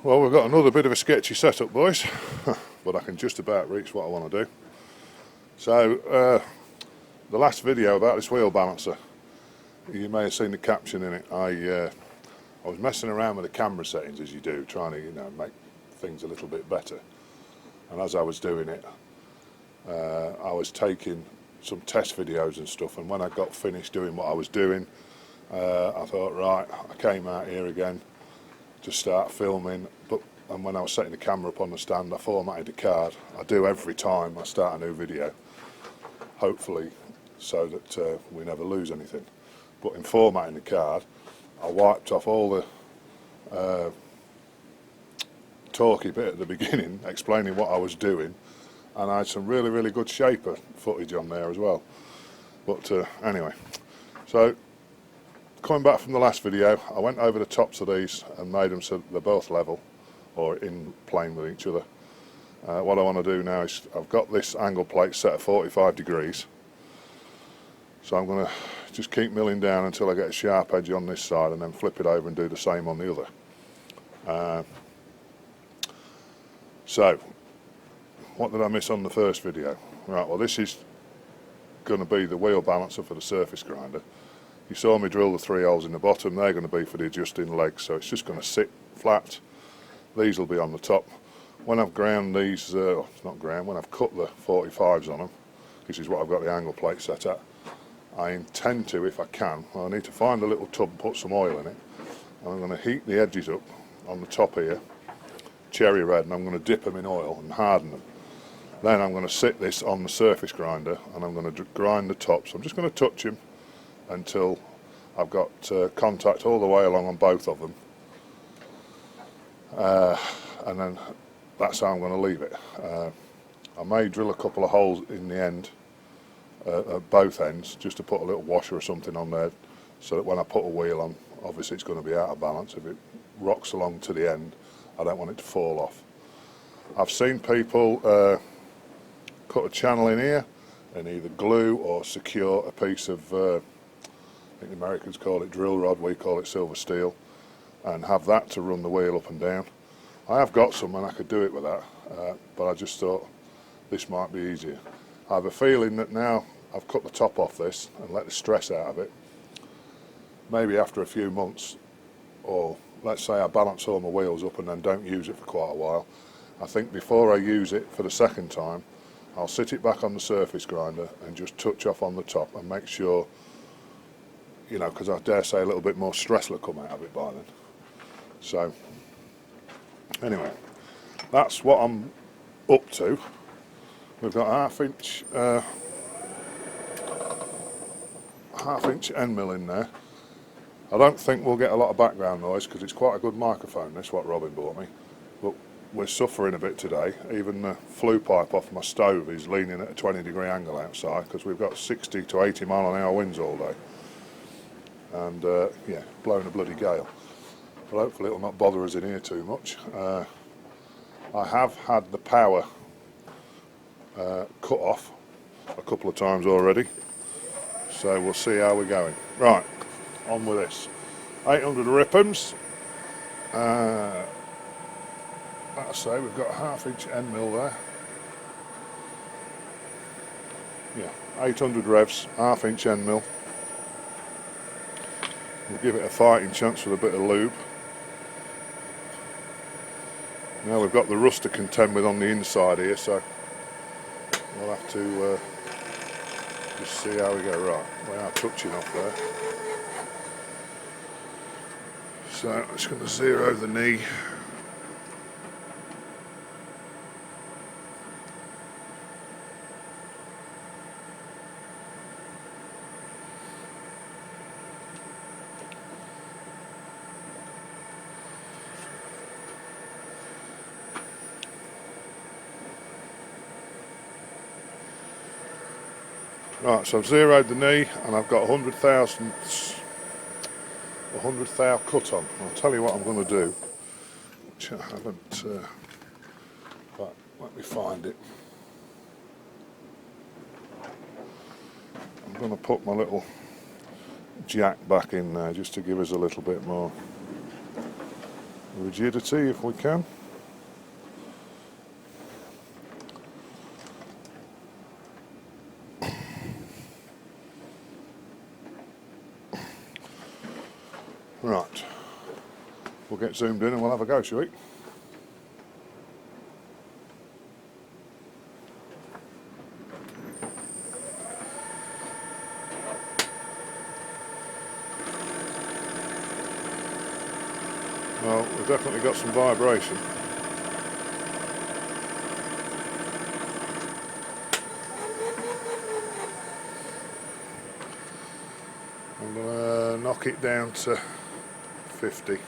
Well, we've got another bit of a sketchy setup, boys, but I can just about reach what I want to do. So, the last video about this wheel balancer, you may have seen the caption in it. I was messing around with the camera settings, as you do, trying to, make things a little bit better. And as I was doing it, I was taking some test videos and stuff, and when I got finished doing what I was doing, I thought, right, I came out here again to start filming, and when I was setting the camera up on the stand, I formatted the card. I do every time I start a new video, hopefully so that we never lose anything. But in formatting the card, I wiped off all the talky bit at the beginning, explaining what I was doing, and I had some really, really good shaper footage on there as well. But anyway, so coming back from the last video, I went over the tops of these and made them so they're both level or in plane with each other. What I want to do now is, I've got this angle plate set at 45 degrees, so I'm going to just keep milling down until I get a sharp edge on this side, and then flip it over and do the same on the other. So what did I miss on the first video? Right, well, this is going to be the wheel balancer for the surface grinder. You saw me drill the 3 holes in the bottom. They're going to be for the adjusting legs, so it's just going to sit flat. These will be on the top. When I've ground these, when I've cut the 45s on them, this is what I've got the angle plate set at, I intend to, if I can, I need to find a little tub and put some oil in it, and I'm going to heat the edges up on the top here, cherry red, and I'm going to dip them in oil and harden them. Then I'm going to sit this on the surface grinder, and I'm going to grind the tops. I'm just going to touch them until I've got contact all the way along on both of them, and then that's how I'm going to leave it. I may drill a couple of holes in the end, at both ends, just to put a little washer or something on there, so that when I put a wheel on, obviously it's going to be out of balance. If it rocks along to the end, I don't want it to fall off. I've seen people cut a channel in here and either glue or secure a piece of I think the Americans call it drill rod, we call it silver steel, and have that to run the wheel up and down. I have got some and I could do it with that, but I just thought this might be easier. I have a feeling that now I've cut the top off this and let the stress out of it, maybe after a few months, or let's say I balance all my wheels up and then don't use it for quite a while, I think before I use it for the second time, I'll sit it back on the surface grinder and just touch off on the top and make sure, because I dare say a little bit more stress will come out of it by then. So anyway, that's what I'm up to. We've got half-inch end mill in there. I don't think we'll get a lot of background noise because it's quite a good microphone, this what Robin bought me, but we're suffering a bit today. Even the flue pipe off my stove is leaning at a 20-degree angle outside because we've got 60 to 80 mile an hour winds all day, and yeah, blowing a bloody gale. But hopefully it'll not bother us in here too much. I have had the power cut off a couple of times already, so we'll see how we're going. Right, on with this. 800 rippums. Like I say, we've got a half-inch end mill there. Yeah, 800 revs, half-inch end mill. We'll give it a fighting chance with a bit of lube. Now we've got the rust to contend with on the inside here, so we'll have to just see how we go. Right, we are touching off there. So I'm just going to zero the knee. Right, so I've zeroed the knee and I've got 100 thou cut on. I'll tell you what I'm going to do, which I haven't, but let me find it. I'm going to put my little jack back in there just to give us a little bit more rigidity if we can. Right, we'll get zoomed in and we'll have a go, shall we? Well, we've definitely got some vibration. I'm going to knock it down to 50.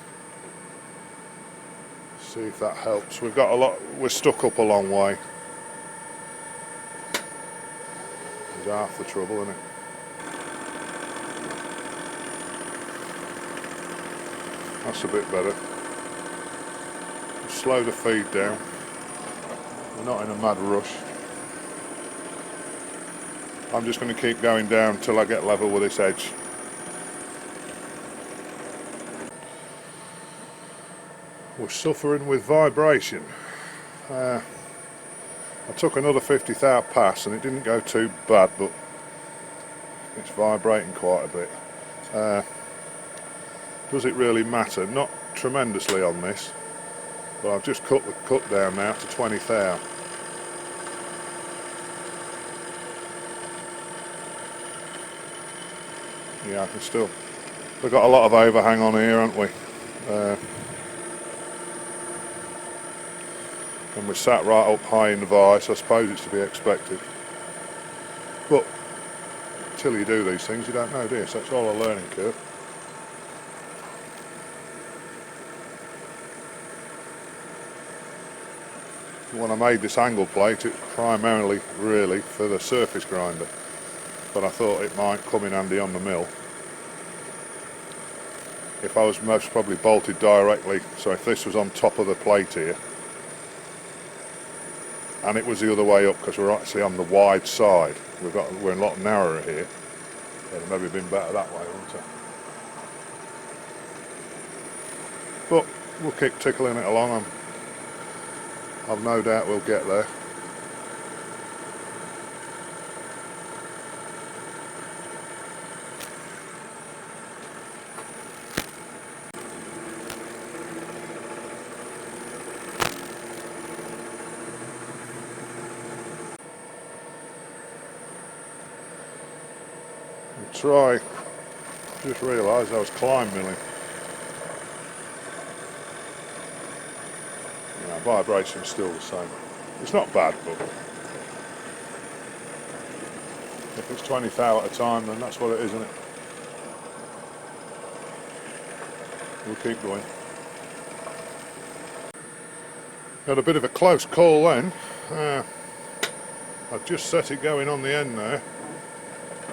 See if that helps. We've got a lot, we're stuck up a long way. There's half the trouble, isn't it? That's a bit better. Slow the feed down. We're not in a mad rush. I'm just going to keep going down till I get level with this edge. We're suffering with vibration. I took another 50 thou pass and it didn't go too bad, but it's vibrating quite a bit. Does it really matter? Not tremendously on this, but I've just cut the cut down now to 20 thou. Yeah, I can still. We've got a lot of overhang on here, haven't we? And we're sat right up high in the vise. I suppose it's to be expected. But until you do these things, you don't know, do you? So it's all a learning curve. When I made this angle plate, it's primarily really for the surface grinder, but I thought it might come in handy on the mill. If I was most probably bolted directly, so if this was on top of the plate here, and it was the other way up because we're actually on the wide side, we're a lot narrower here, it'd maybe been better that way, wouldn't it? But we'll keep tickling it along. I've no doubt we'll get there. We'll try, just realised I was climb milling. Vibration's still the same. It's not bad, but if it's 20 thou at a time, then that's what it is, isn't it? We'll keep going. Got a bit of a close call then. I've just set it going on the end there,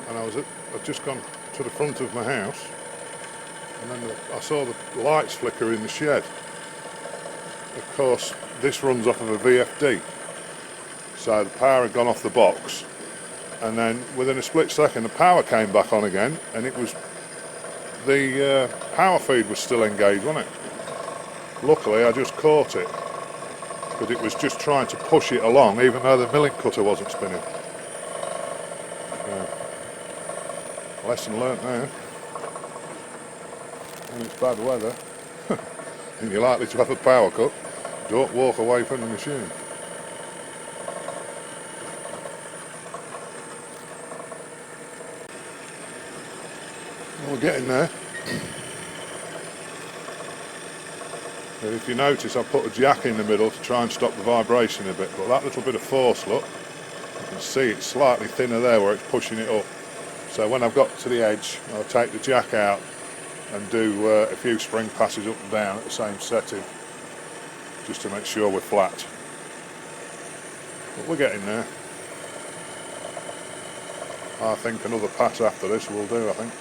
and I've just gone to the front of my house, and then I saw the lights flicker in the shed. Of course, this runs off of a VFD, so the power had gone off the box, and then within a split second the power came back on again, and it was the power feed was still engaged, wasn't it? Luckily I just caught it, but it was just trying to push it along even though the milling cutter wasn't spinning. Lesson learnt there. When it's bad weather and you're likely to have a power cut, don't walk away from the machine. Well, we're getting there. And if you notice, I put a jack in the middle to try and stop the vibration a bit, but that little bit of force, look, you can see it's slightly thinner there where it's pushing it up. So when I've got to the edge, I'll take the jack out and do a few spring passes up and down at the same setting, just to make sure we're flat. But we're getting there. I think another pass after this will do, I think.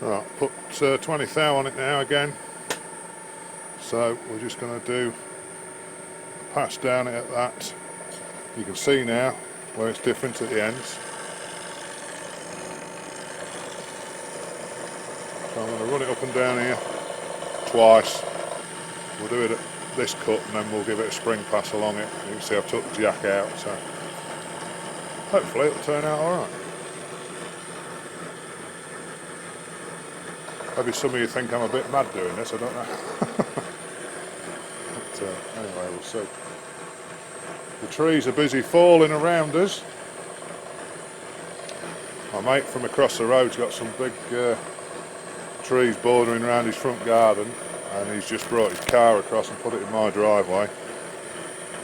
Right, put 20 thou on it now again. So we're just going to do a pass down it at that. You can see now where it's different at the ends. So I'm going to run it up and down here twice. We'll do it at this cut and then we'll give it a spring pass along it. You can see I've took the jack out, so hopefully it'll turn out alright. Maybe some of you think I'm a bit mad doing this, I don't know. But anyway, we'll see. The trees are busy falling around us. My mate from across the road's got some big trees bordering around his front garden, and he's just brought his car across and put it in my driveway.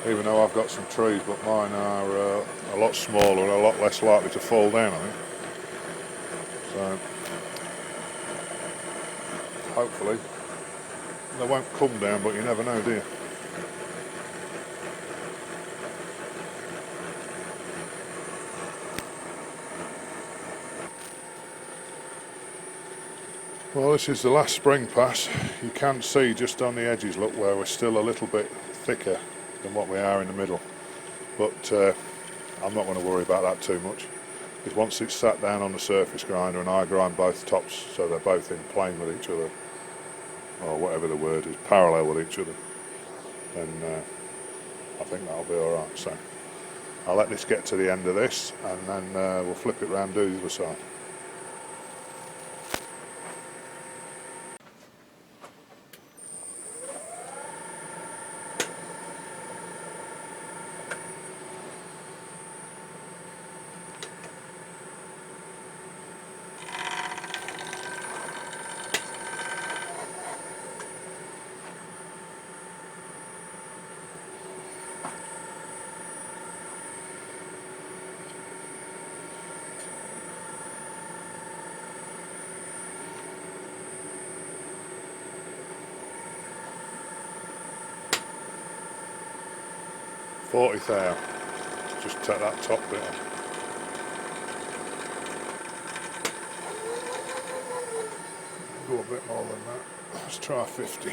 Even though I've got some trees, but mine are a lot smaller and a lot less likely to fall down, I think. So hopefully they won't come down, but you never know, do you? Well, this is the last spring pass. You can see just on the edges, look, where we're still a little bit thicker than what we are in the middle. But I'm not going to worry about that too much. Because once it's sat down on the surface grinder and I grind both tops so they're both in plane with each other, or whatever the word is, parallel with each other, then I think that'll be alright. So I'll let this get to the end of this and then we'll flip it round and do the other side. $40,000. Just take that top bit off. Go a bit more than that. Let's try 50.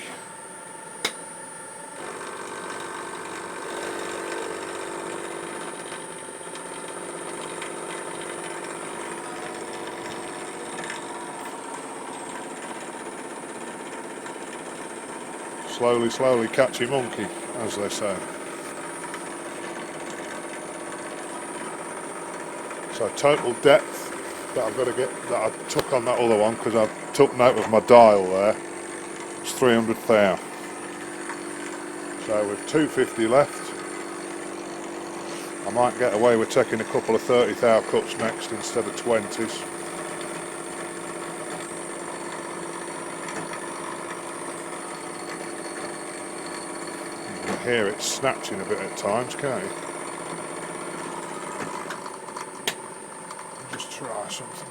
Slowly, slowly catch your monkey, as they say. So total depth that I've got to get, that I took on that other one, because I took note of my dial there, it's 300 thou. So with 250 left, I might get away with taking a couple of 30 thou cuts next instead of 20s. You can hear it snatching a bit at times, can't you? Try something.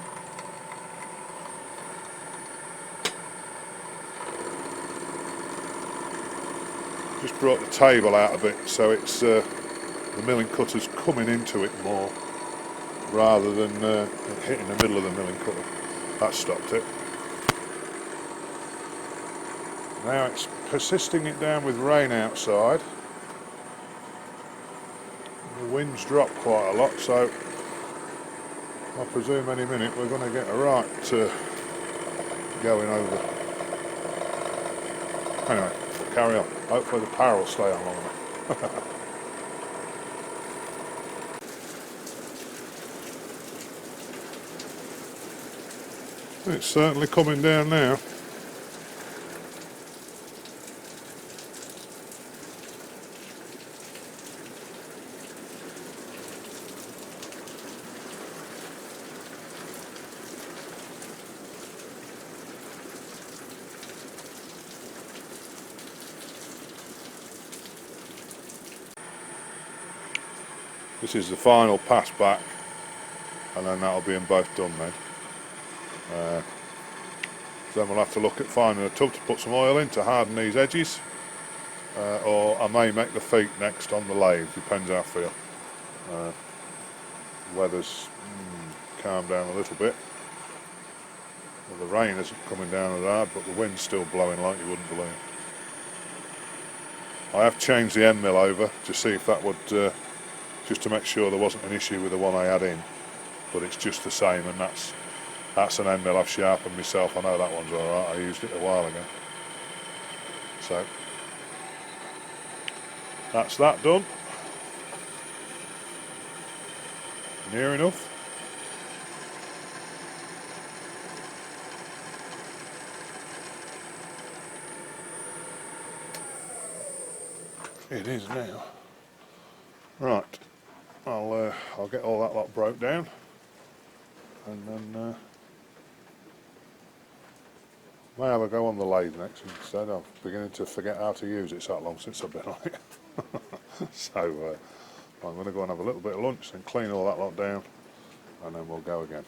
Just brought the table out a bit so it's the milling cutter's coming into it more rather than hitting the middle of the milling cutter. That stopped it. Now it's persisting it down with rain outside. The wind's dropped quite a lot, so I presume any minute we're going to get a right going over. Anyway, we'll carry on. Hopefully the power will stay on long enough. It's certainly coming down now. This is the final pass back, and then that'll be them both done then. Then we'll have to look at finding a tub to put some oil in to harden these edges, or I may make the feet next on the lathe, depends how I feel. Weather's calmed down a little bit. Well, the rain isn't coming down as hard, but the wind's still blowing like you wouldn't believe. I have changed the end mill over to see if that would just to make sure there wasn't an issue with the one I had in, but it's just the same, and that's That's an end mill I've sharpened myself. I know that one's alright, I used it a while ago. So that's that done. Near enough. It is now. Right, I'll get all that lot broke down, and then may have a go on the lathe next instead. I'm beginning to forget how to use it. It's that long since I've been on it. So I'm going to go and have a little bit of lunch and clean all that lot down, and then we'll go again.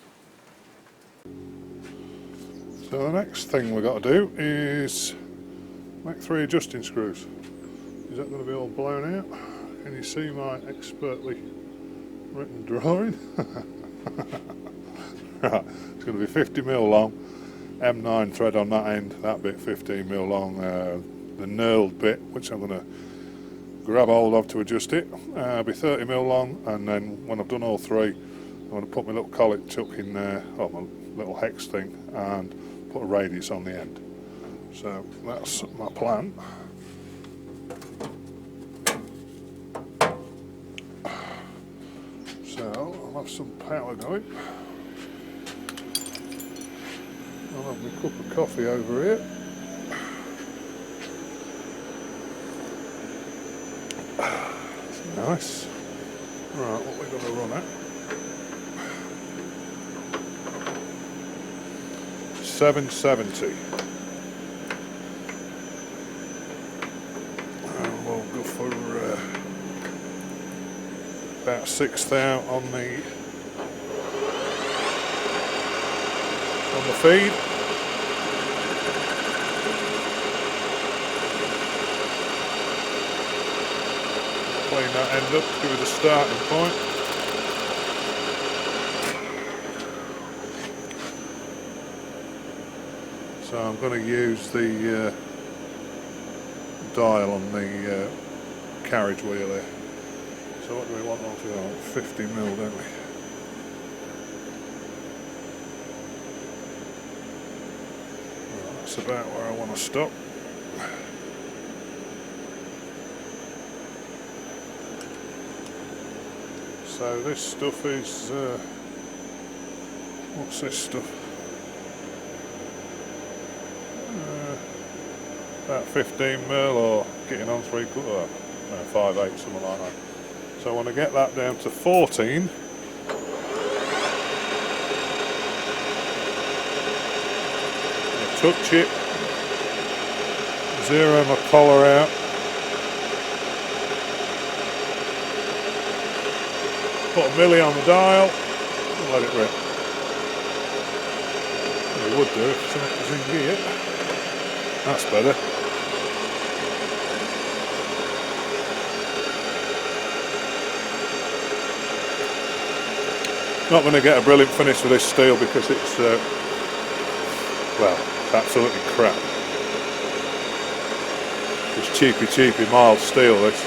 So the next thing we've got to do is make 3 adjusting screws. Is that going to be all blown out? Can you see my expertly written drawing? Right, it's going to be 50mm long, M9 thread on that end, that bit 15mm long, the knurled bit, which I'm going to grab hold of to adjust it, be 30mm long, and then when I've done all 3, I'm going to put my little collet chuck in there, or my little hex thing, and put a radius on the end. So that's my plan. So I'll have some power going. I'll have my cup of coffee over here. That's nice. Right, what we're going to run at? 770. And we'll go for about 6 thou on the feed. Clean that end up, give it a starting point. So I'm going to use the dial on the carriage wheel there. So what do we want on for that? 50mm, don't we? Well, that's about where I want to stop. So this stuff is, what's this stuff? About 15mm or getting on 3/4, 5/8, something like that. So I want to get that down to 14. Touch it, zero my collar out. Put a milli on the dial and let it rip. Well, it would do if something was in gear. That's better. Not going to get a brilliant finish with this steel because it's, well, it's absolutely crap. It's cheapy mild steel, this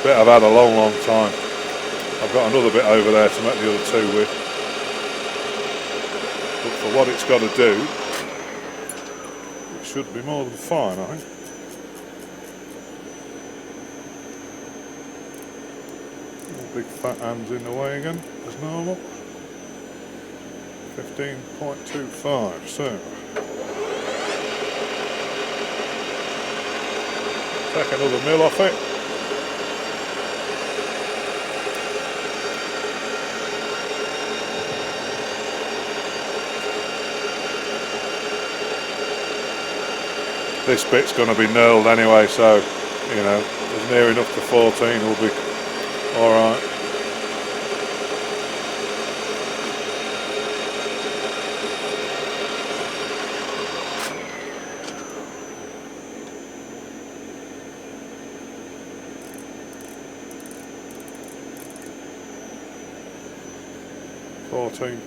bit I've had a long time. I've got another bit over there to make the other 2 with. But for what it's got to do, it should be more than fine, I think. Big fat hands in the way again, as normal. 15.25, so take another mil off it. This bit's going to be knurled anyway, so you know, it's near enough to 14 will be alright.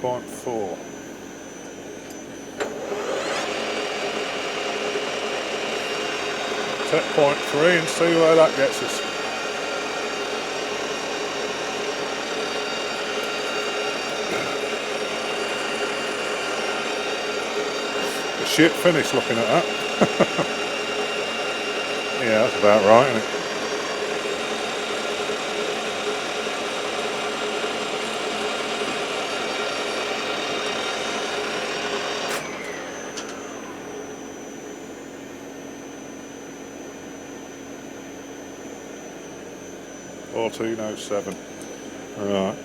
.4 Set point 3 and see where that gets us. shit finish looking at that. Yeah, that's about right, isn't it? $14.07. Right.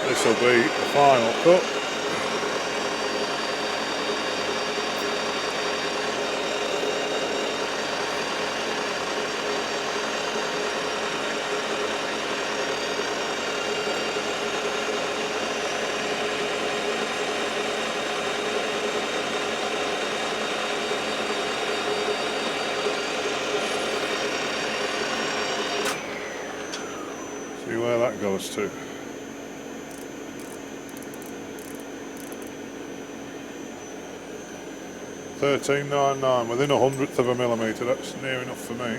This will be the final cut. See where that goes to. 13.99, within 1/100th of a millimetre. That's near enough for me.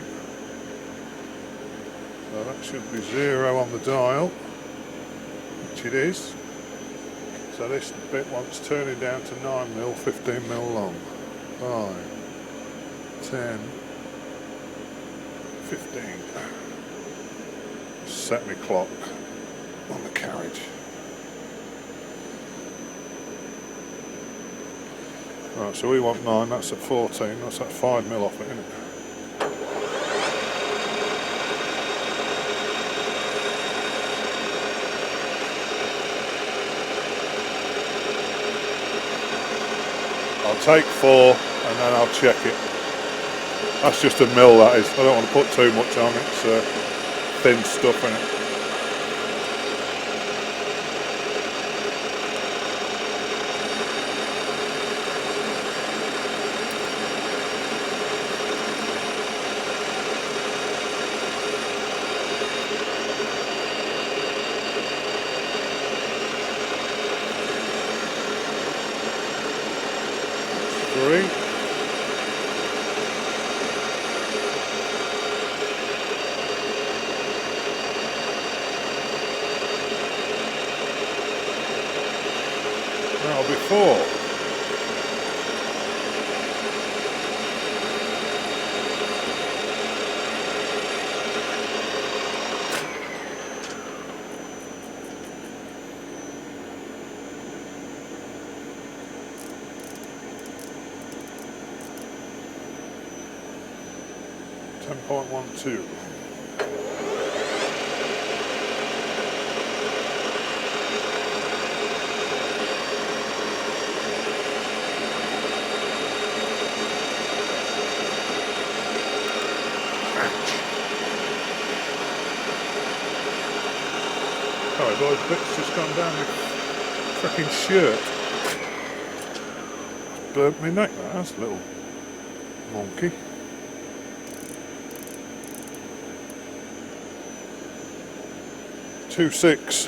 So that should be 0 on the dial, which it is. So this bit wants turning down to 9mm, 15mm long. 5, 10, 15. Set me clock on the carriage. Right, so we want 9, that's at 14, that's at 5mm off it, isn't it? I'll take 4 and then I'll check it. That's just a mil, that is. I don't want to put too much on it, it's thin stuff in it. That'll be 4. .12. Sorry boys, bit's just gone down my frickin' shirt. Burnt me neck, that's a little monkey. .26.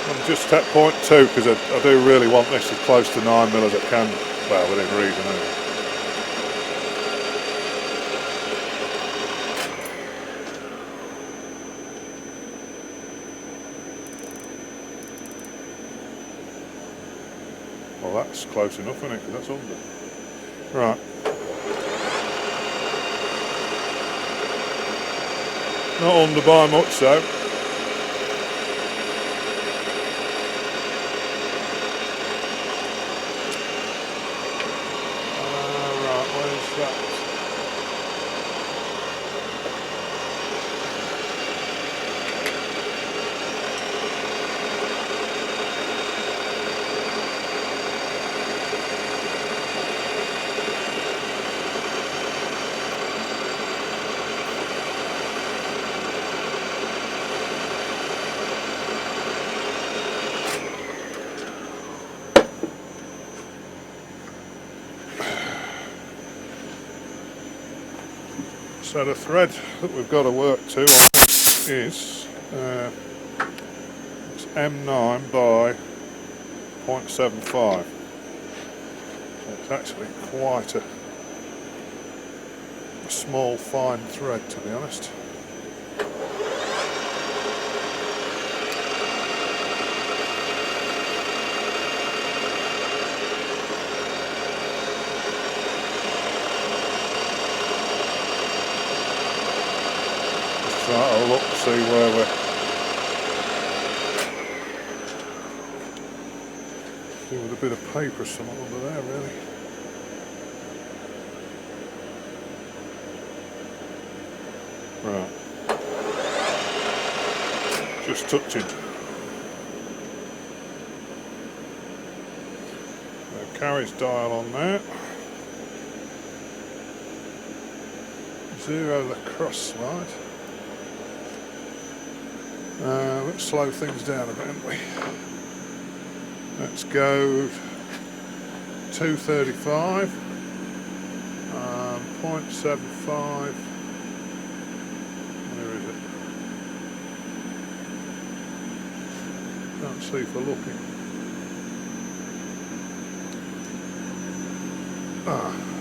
I'm just at .2 because I do really want this as close to 9mm as I can, well, within reason anyway. Well, that's close enough, isn't it? Because that's under. Right. Not under by much, so. Right, where's that? So the thread that we've got to work to is it's M9 by 0.75. So it's actually quite a small fine thread, to be honest. Right, I'll look, see where we're do with a bit of paper or something under there, really. Right. Just touching. Carriage dial on there. Zero the cross slide. Let's slow things down a bit, haven't we? Let's go 235, 0.75. Where is it? Can't see for looking.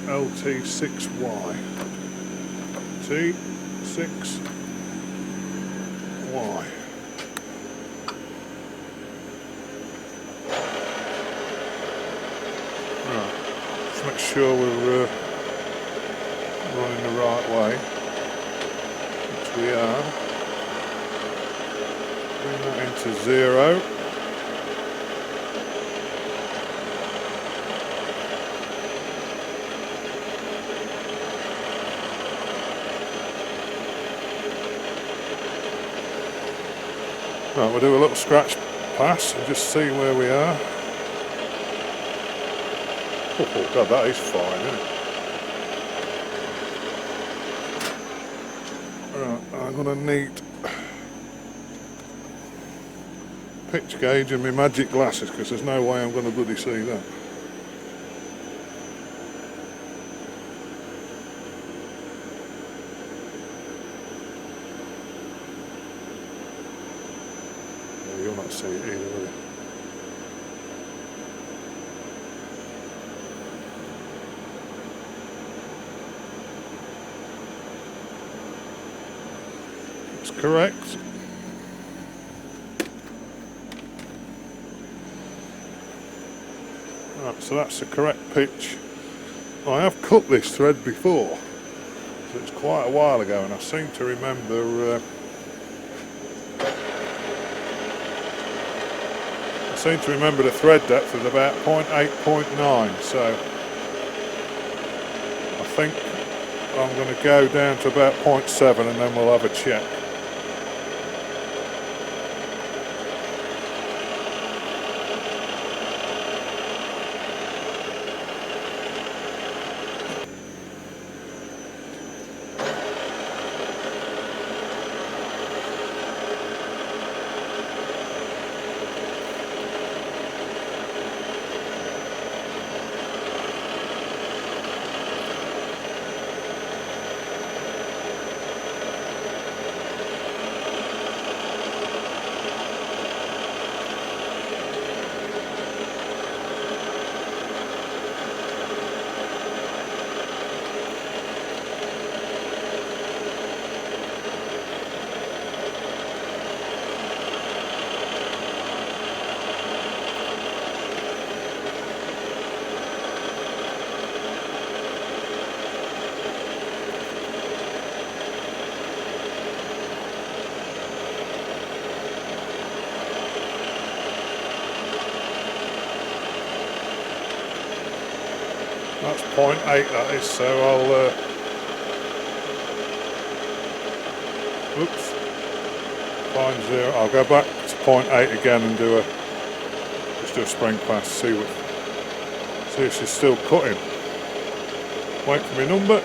LT6Y. T6Y. Right. Let's make sure we're running the right way, which we are. Bring that into 0. Right, we'll do a little scratch pass and just see where we are. Oh God, that is fine, isn't it? Right, I'm going to need pitch gauge and my magic glasses because there's no way I'm going to bloody see that. You'll not see it either, will you? It's correct. Right, so that's the correct pitch. I have cut this thread before, so it's quite a while ago, and I seem to remember the thread depth was about 0.8, 0.9, so I think I'm going to go down to about 0.7 and then we'll have a check. That's 0.8 that is, so I'll oops, find 0. I'll go back to 0.8 again and just do a spring pass, see if she's still cutting. Wait for my number.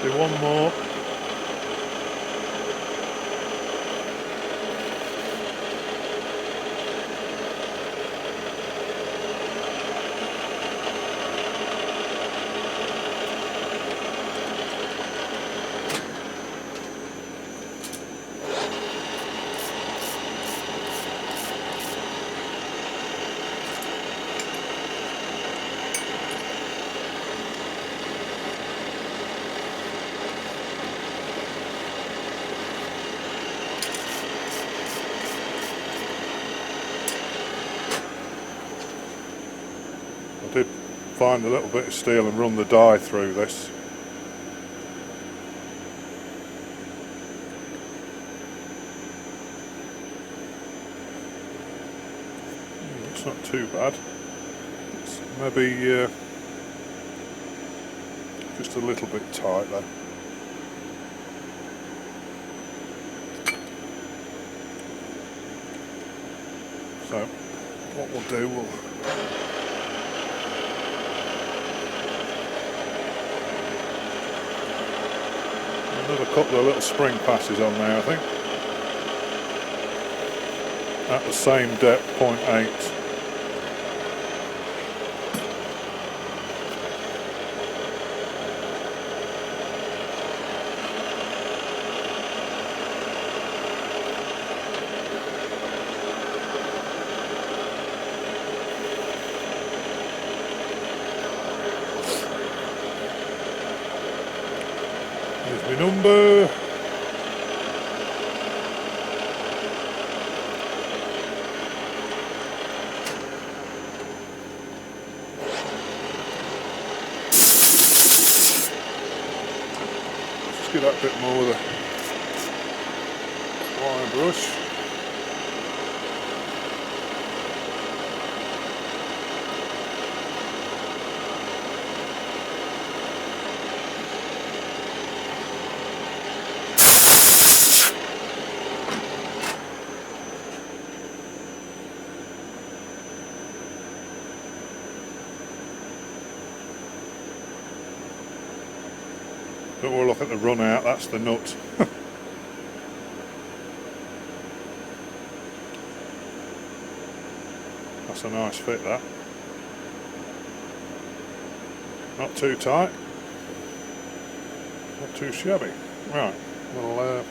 Do one more. I did find a little bit of steel and run the die through this. It's not too bad. It's maybe just a little bit tight though. So what we'll do, another couple of little spring passes on there, I think. At the same depth, 0.8. Here's my number. Just get that bit more with a wire brush. But we'll look at the run out, that's the nut. That's a nice fit, that. Not too tight, not too shabby. Right, we'll